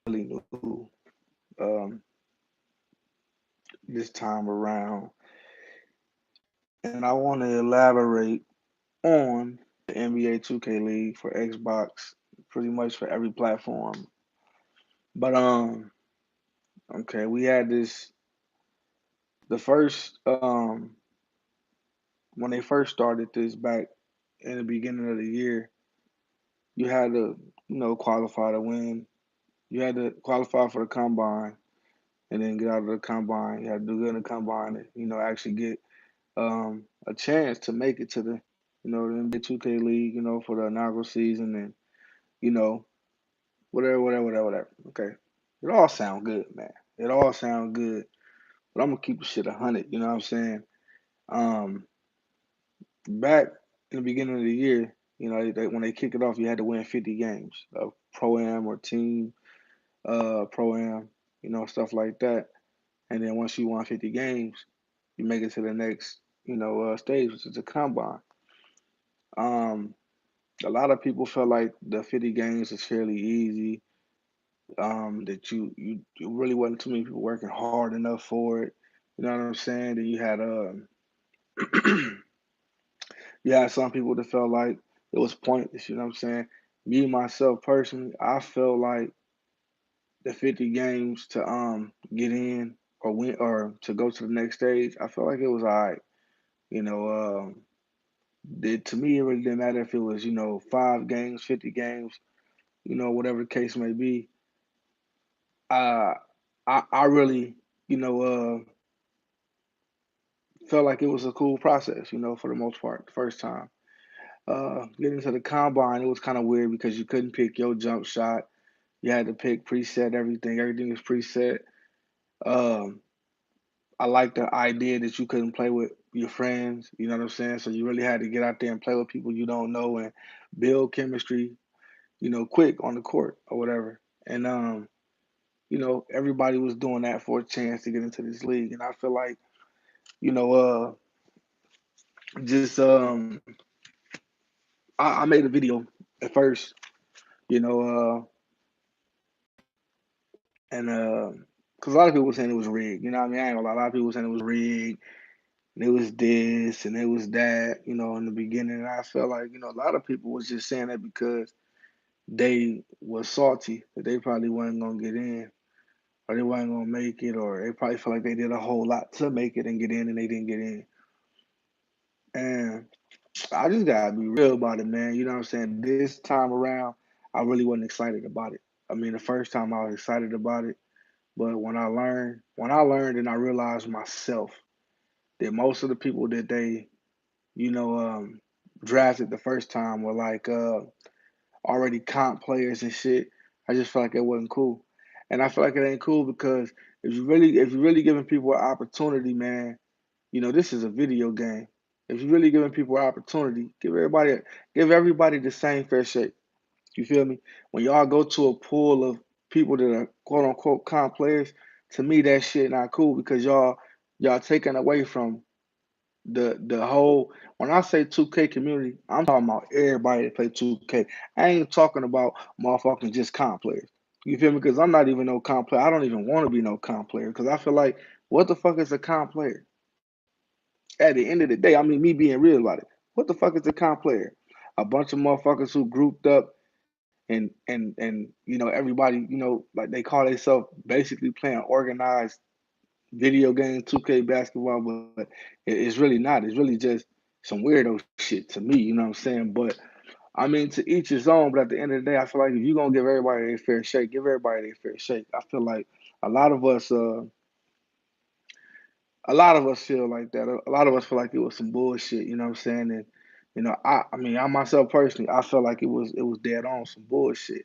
really new this time around, and I want to elaborate on the NBA 2K League for Xbox, pretty much for every platform. But okay, we had this the first when they first started this back in the beginning of the year. You had to qualify to win. You had to qualify for the combine and then get out of the combine. You had to do good in the combine and actually get a chance to make it to the NBA 2K League, for the inaugural season and you know whatever. Okay, it all sound good, man. It all sound good, but I'm gonna keep the shit 100. You know what I'm saying? Um, Back in the beginning of the year, when they kick it off, you had to win 50 games of pro am or team pro am, stuff like that. And then once you won 50 games, you make it to the next stage, which is the combine. Um, a lot of people felt like the 50 games is fairly easy. That you really wasn't too many people working hard enough for it. You know what I'm saying? Then you had some people that felt like it was pointless. You know what I'm saying? Me myself personally, I felt like the 50 games to get in or win or to go to the next stage. I felt like it was alright. You know, to me it really didn't matter if it was 5 games, 50 games, whatever the case may be. Uh, I really you know felt like it was a cool process. For the most part, the first time. Getting to the combine, it was kind of weird because you couldn't pick your jump shot. You had to pick preset everything. Everything was preset. Um, I like the idea that you couldn't play with your friends. You know what I'm saying? So you really had to get out there and play with people you don't know and build chemistry. Quick on the court or whatever. And everybody was doing that for a chance to get into this league. And I feel like you know just I made a video at first. You know and because a lot of people were saying it was rigged. You know what I mean? I ain't gonna lie. A lot of people were saying it was rigged and it was this and it was that, in the beginning. And I felt like, a lot of people was just saying that because they was salty that they probably wasn't gonna get in or they wasn't gonna make it or they probably felt like they did a whole lot to make it and get in and they didn't get in. And I just gotta be real about it, man. You know what I'm saying? This time around, I really wasn't excited about it. I mean, the first time I was excited about it, but when I learned and I realized myself that most of the people that they you know, drafted the first time were like already comp players and shit. I just felt like it wasn't cool, and I feel like it ain't cool because if you're really giving people an opportunity, man, this is a video game. If you're really giving people an opportunity, give everybody the same fair shake. You feel me? When y'all go to a pool of people that are quote unquote comp players, to me that shit not cool because y'all taking away from the whole when I say 2K community, I'm talking about everybody that play 2K. I ain't talking about motherfucking just comp players. You feel me? Because I'm not even no comp player. I don't even want to be no comp player because I feel like what the fuck is a comp player? At the end of the day, I mean me being real about it. What the fuck is a comp player? A bunch of motherfuckers who grouped up and everybody like they call themselves basically playing organized video game 2K basketball, but it's really not. It's really just some weirdo shit to me. You know what I'm saying? But I mean, to each his own. But at the end of the day, I feel like if you're gonna give everybody their fair shake, give everybody their fair shake. I feel like a lot of us, uh, a lot of us feel like that. A lot of us feel like it was some bullshit. You know what I'm saying? And I mean, I myself personally, I felt like it was dead on some bullshit.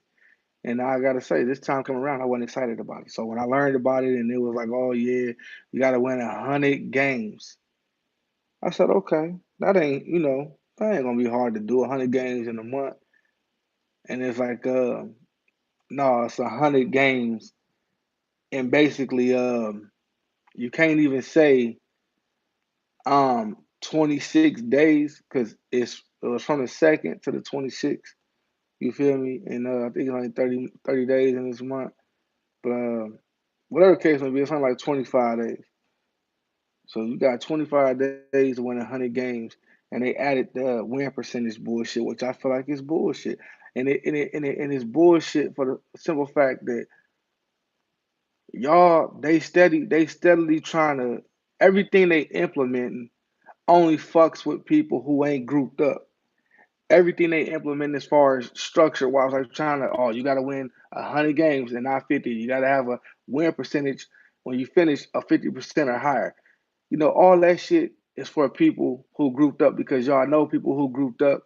And I gotta say, this time coming around, I wasn't excited about it. So when I learned about it, and it was like, oh yeah, you gotta win 100 games. I said, okay, that ain't gonna be hard to do. 100 games in a month, and it's like, no, it's 100 games, and basically, you can't even say 26 days because it was from the second to the 26th. You feel me? And I think it's only 30 days in this month. But whatever the case may be, it's something like 25 days. So you got 25 days to win 100 games, and they added the win percentage bullshit, which I feel like is bullshit. And it's bullshit for the simple fact that y'all they steadily trying to everything they implementing only fucks with people who ain't grouped up. Everything they implement as far as structure wise, like trying to, oh, you got to win 100 games and not 50. You got to have a win percentage when you finish of 50% or higher. All that shit is for people who grouped up because y'all know people who grouped up,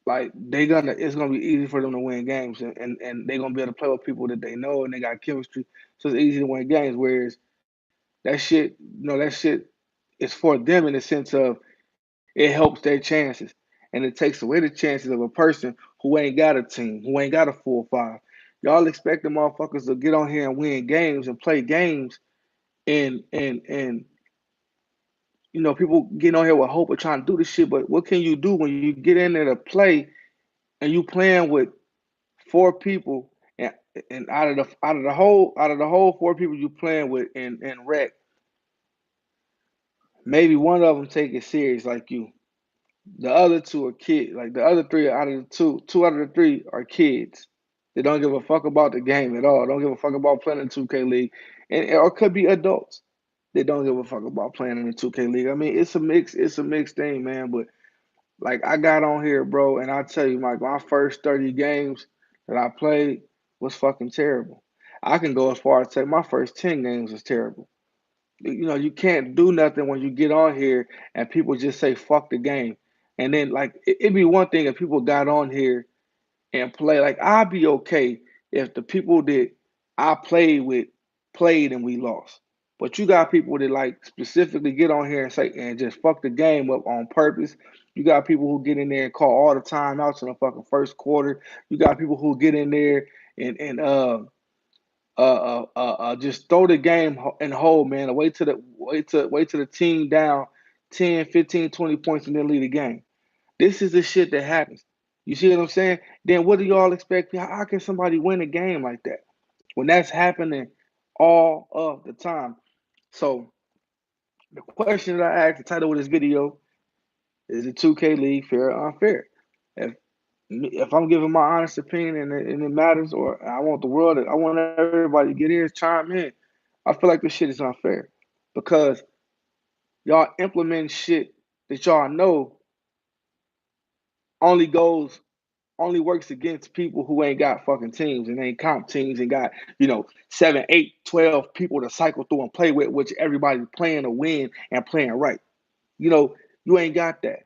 like it's gonna be easy for them to win games and they're gonna be able to play with people that they know and they got chemistry. So it's easy to win games. Whereas that shit is for them in the sense of it helps their chances. And it takes away the chances of a person who ain't got a team, who ain't got a full five. Y'all expect the motherfuckers to get on here and win games and play games and people getting on here with hope of trying to do this shit, but what can you do when you get in there to play and you playing with four people and out of the whole four people you playing with in rec, maybe one of them take it serious like you. The other two are kids. Like the other three out of the two out of the three are kids. They don't give a fuck about the game at all. Don't give a fuck about playing in the 2K league, and or it could be adults. They don't give a fuck about playing in the 2K league. I mean, it's a mix. It's a mixed thing, man. But like I got on here, bro, and I tell you, my first 30 games that I played was fucking terrible. I can go as far as to say my first 10 games was terrible. You can't do nothing when you get on here and people just say fuck the game. And then like it'd be one thing if people got on here and play. Like I'd be okay if the people that I played with played and we lost. But you got people that like specifically get on here and say and just fuck the game up on purpose. You got people who get in there and call all the timeouts in the fucking first quarter. You got people who get in there and just throw the game and hold, man. Wait till the team down 10, 15, 20 points and then lead the game. This is the shit that happens. You see what I'm saying? Then what do y'all expect? How can somebody win a game like that when that's happening all of the time? So the question that I asked, the title of this video is the 2K League fair or unfair? If if I'm giving my honest opinion and it matters, or I want everybody to get in, chime in. I feel like this shit is unfair because y'all implement shit that y'all know only goes only works against people who ain't got fucking teams and ain't comp teams and got, 7, 8, 12 people to cycle through and play with, which everybody's playing to win and playing right. You know, you ain't got that.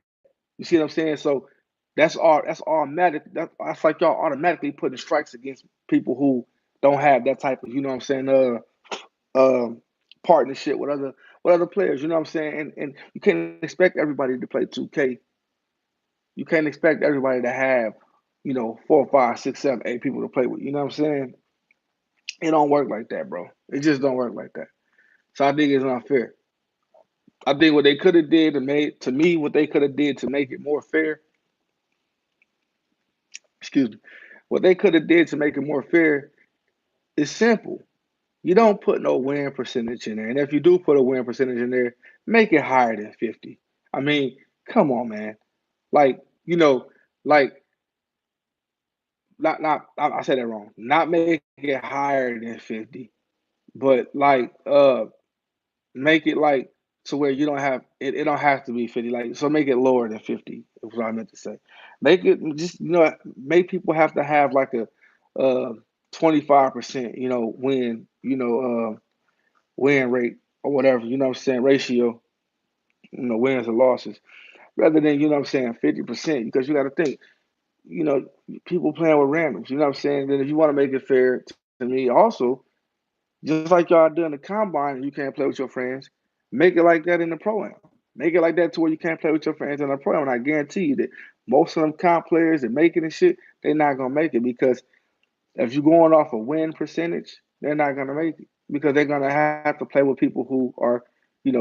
You see what I'm saying? So that's automatic. That's like y'all automatically putting strikes against people who don't have that type of, what I'm saying, partnership with other players, you know what I'm saying? And you can't expect everybody to play 2K. You can't expect everybody to have, 4, 5, 6, 7, 8 people to play with. You know what I'm saying? It don't work like that, bro. It just don't work like that. So I think it's unfair. I think what they could have did what they could have did to make it more fair, excuse me, what they could have did to make it more fair is simple. You don't put no win percentage in there. And if you do put a win percentage in there, make it higher than 50. I mean, come on, man. Like, like not I said that wrong. Not make it higher than 50, but like make it like to where you don't have it don't have to be 50. Like so make it lower than 50 is what I meant to say. Make it just make people have to have like a 25% win rate or whatever, what I'm saying, ratio, wins and losses. Rather than, what I'm saying, 50%, because you gotta think, you know, people playing with randoms, you know what I'm saying? Then if you want to make it fair to me also, just like y'all doing the combine and you can't play with your friends, make it like that in the pro am. Make it like that to where you can't play with your friends in the pro am. And I guarantee you that most of them comp players that make it and shit, they're not gonna make it because if you're going off a win percentage, they're not gonna make it because they're gonna have to play with people who are,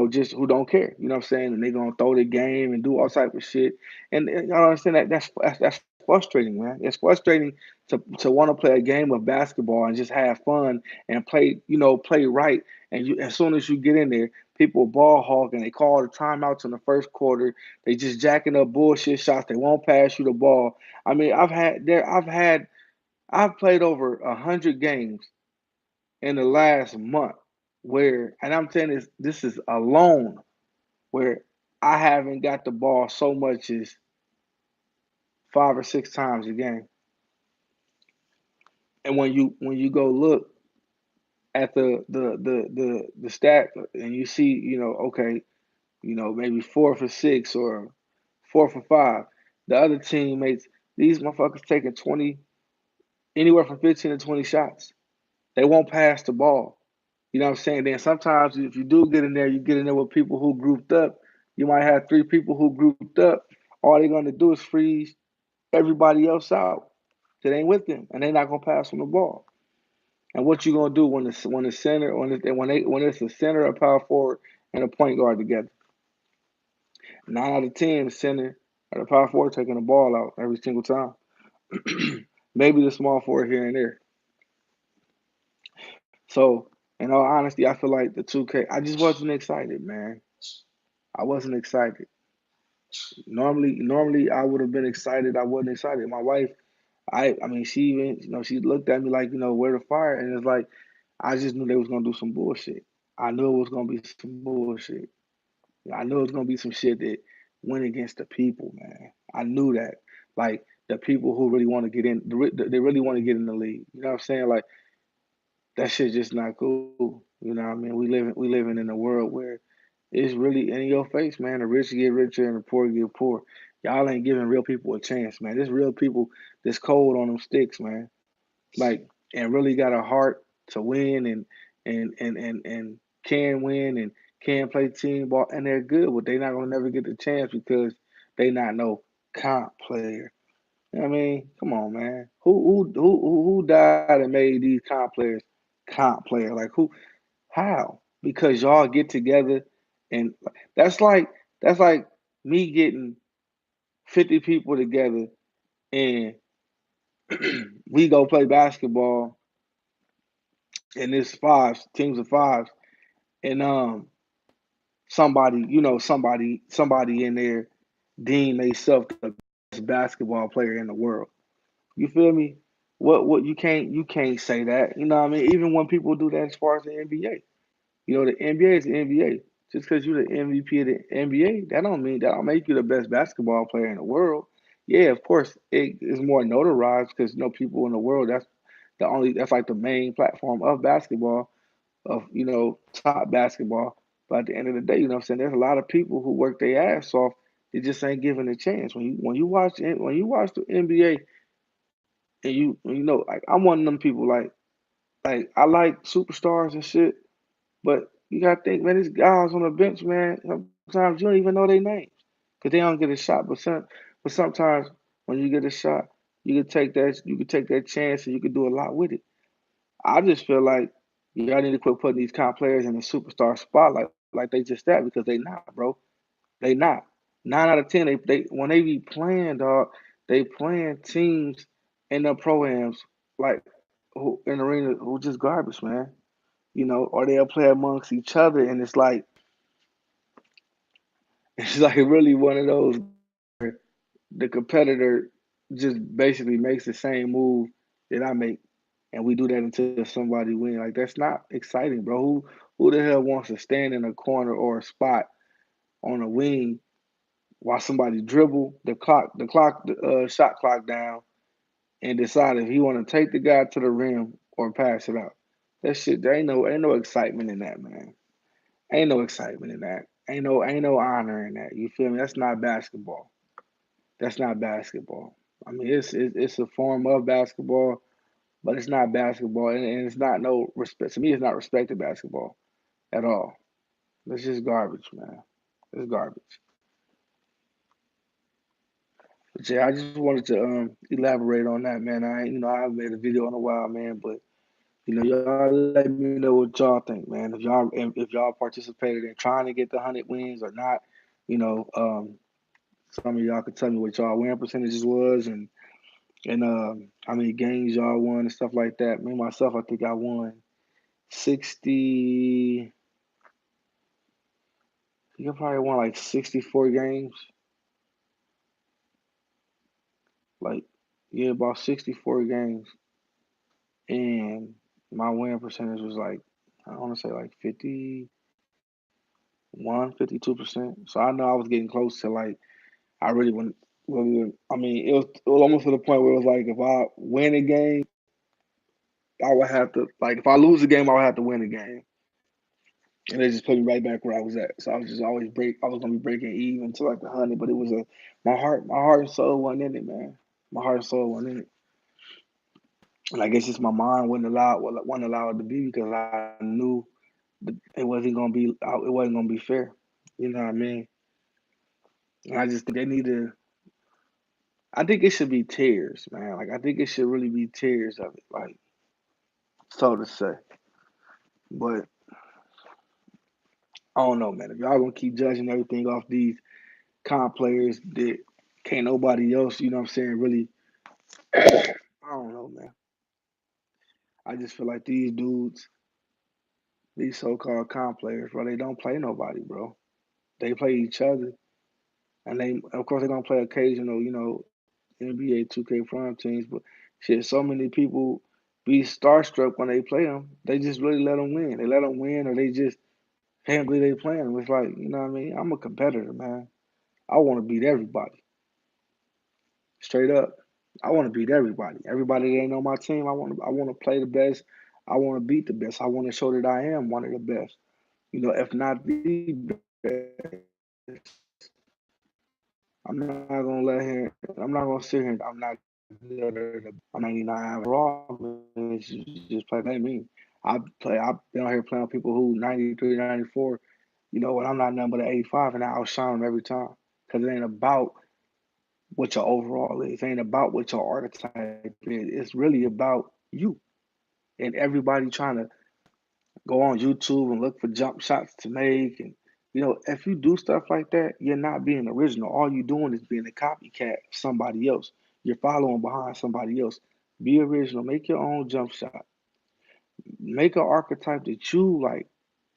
just who don't care. You know what I'm saying? And they're gonna throw the game and do all type of shit. And y'all understand that that's frustrating, man. It's frustrating to want to play a game of basketball and just have fun and play, play right. And you, as soon as you get in there, people ball hog and they call the timeouts in the first quarter. They just jacking up bullshit shots. They won't pass you the ball. I mean, I've played over 100 games in the last month where, and I'm saying this is alone where I haven't got the ball so much as 5 or 6 times a game. And when you go look at the stat and you see, okay, maybe 4 for 6 or 4 for 5, the other teammates, these motherfuckers taking 20, anywhere from 15 to 20 shots. They won't pass the ball. You know what I'm saying? Then sometimes if you do get in there, you get in there with people who grouped up. You might have 3 people who grouped up. All they're gonna do is freeze everybody else out that ain't with them, and they're not gonna pass them the ball. And what you gonna do when the center when it's a center, a power forward, and a point guard together? 9 out of 10, the center or the power forward taking the ball out every single time. Maybe the small forward here and there. So, in all honesty, I feel like the 2K. I just wasn't excited, man. I wasn't excited. Normally, I would have been excited. I wasn't excited. My wife, I mean, she even, she looked at me like, where the fire, and it's like, I just knew they was gonna do some bullshit. I knew it was gonna be some bullshit. I knew it was gonna be some shit that went against the people, man. I knew that. Like the people who really want to get in, they really want to get in the league. You know what I'm saying? Like that shit just not cool. You know what I mean? We living in a world where it's really in your face, man. The rich get richer and the poor get poor. Y'all ain't giving real people a chance, man. There's real people that's cold on them sticks, man. Like and really got a heart to win and can win and can play team ball and they're good, but they not gonna never get the chance because they not no comp player. You know what I mean? Come on, man. Who died and made these comp player? Like who? How? Because y'all get together and that's like that's like me getting 50 people together and we go play basketball and it's teams of fives, and somebody in there deem themselves the best basketball player in the world. You feel me? What you can't say that. You know what I mean? Even when people do that as far as the NBA. The NBA is the NBA. Just because you're the MVP of the NBA, that don't make you the best basketball player in the world. Yeah, of course, it is more notarized because people in the world that's like the main platform of basketball, of top basketball. But at the end of the day, you know what I'm saying, there's a lot of people who work their ass off. They just ain't given a chance. When you watch the NBA and like I'm one of them people like I like superstars and shit, but you gotta think, man, these guys on the bench, man, sometimes you don't even know their names because they don't get a shot. But sometimes when you get a shot, you can take that chance and you can do a lot with it. I just feel like y'all need to quit putting these kind of players in the superstar spotlight like they just that because they not, bro. They not. 9 out of 10, they when they be playing, dog, they playing teams in the programs like who in the arena who just garbage, man. Or they'll play amongst each other, and it's like it's like really one of those. The competitor just basically makes the same move that I make, and we do that until somebody win. Like that's not exciting, bro. Who the hell wants to stand in a corner or a spot on a wing while somebody dribble the shot clock down and decide if he want to take the guy to the rim or pass it out? That shit, there ain't no excitement in that, man. Ain't no excitement in that. Ain't no honor in that. You feel me? That's not basketball. That's not basketball. I mean, it's a form of basketball, but it's not basketball, and it's not no respect. To me, it's not respected basketball at all. It's just garbage, man. It's garbage. But yeah, I just wanted to elaborate on that, man. I haven't made a video in a while, man, but y'all let me know what y'all think, man. If y'all participated in trying to get the 100 wins or not, you know, some of y'all could tell me what y'all win percentages was, and And how many games y'all won and stuff like that. Me myself, I think I won 60. I think I probably won like 64 games. Like, yeah, about 64 games. And my win percentage was like, I want to say like 51, 52%. So I know I was getting close to like, I really wouldn't. I mean, it was almost to the point where it was like if I win a game, I would have to like if I lose a game, I would have to win a game, and they just put me right back where I was at. So I was just always break. I was gonna be breaking even to like 100, but it was my heart and soul wasn't in it, man. My heart and soul wasn't in it, and I guess just my mind wouldn't allow it to be because I knew it wasn't gonna be fair. You know what I mean? And I just think they need to. I think it should be tiers, man. Like I think it should really be tiers of it, like so to say. But I don't know, man. If y'all gonna keep judging everything off these comp players that can't nobody else, you know what I'm saying, really I don't know, man. I just feel like these dudes, these so called comp players, bro, they don't play nobody, bro. They play each other. And they of course they're gonna play occasional, NBA 2K Prime teams, but shit, so many people be starstruck when they play them. They just really let them win. They let them win, or they just can't believe they playing them. It's like, you know what I mean? I'm a competitor, man. I want to beat everybody, straight up. I want to beat everybody. Everybody that ain't on my team, I want to play the best. I want to beat the best. I want to show that I am one of the best. If not the best. I'm not gonna let him. I'm not gonna sit here. I'm not good. I'm 99 overall. Just play like me. I've been out here playing with people who 93, 94. When I'm not nothing but an 85, and I outshine them every time. Cause it ain't about what your overall is. It ain't about what your archetype is. It's really about you and everybody trying to go on YouTube and look for jump shots to make. And if you do stuff like that, you're not being original. All you're doing is being a copycat of somebody else. You're following behind somebody else. Be original. Make your own jump shot. Make an archetype that you like.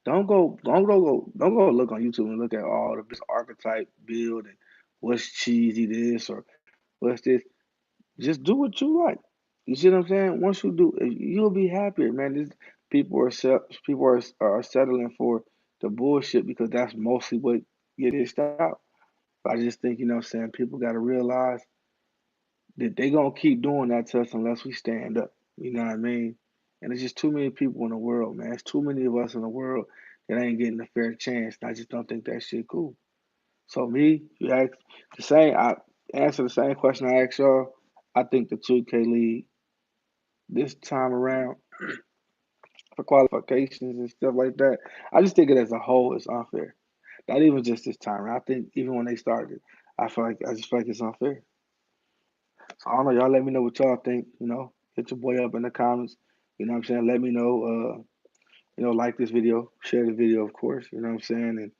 Don't go look on YouTube and look at all the this archetype build and what's cheesy this or what's this. Just do what you like. You see what I'm saying? Once you do, you'll be happier, man. People are settling for the bullshit because that's mostly what get dished out. But I just think, what I'm saying, people got to realize that they gonna keep doing that to us unless we stand up. You know what I mean? And there's just too many people in the world, man. There's too many of us in the world that ain't getting a fair chance. And I just don't think that shit cool. So me, you ask I answer the same question I asked y'all. I think the 2K League this time around for qualifications and stuff like that, I just think it as a whole is unfair. Not even just this time around. I think even when they started, I just feel like it's unfair. So I don't know. Y'all let me know what y'all think. Hit your boy up in the comments. You know what I'm saying? Let me know. Like this video, share the video, of course. You know what I'm saying? And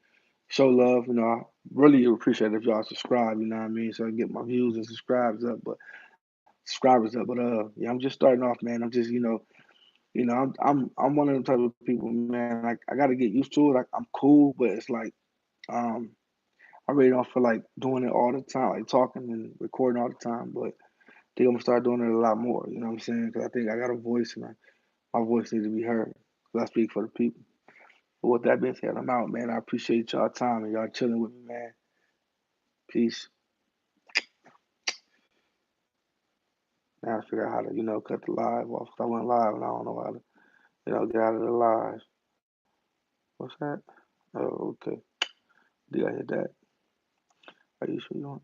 show love. I really appreciate it if y'all subscribe. You know what I mean? So I get my views and subscribers up. But yeah, I'm just starting off, man. I'm just I'm one of them type of people, man. Like I got to get used to it. Like I'm cool, but it's like um I really don't feel like doing it all the time, like talking and recording all the time. But I think I'm gonna start doing it a lot more. You know what I'm saying? Because I think I got a voice, and my voice needs to be heard. Because I speak for the people. But with that being said, I'm out, man. I appreciate y'all time and y'all chilling with me, man. Peace. Now I figure out how to, cut the live off. 'Cause I went live and I don't know how to, get out of the live. What's that? Oh, okay. Did I hit that? Are you sure you want?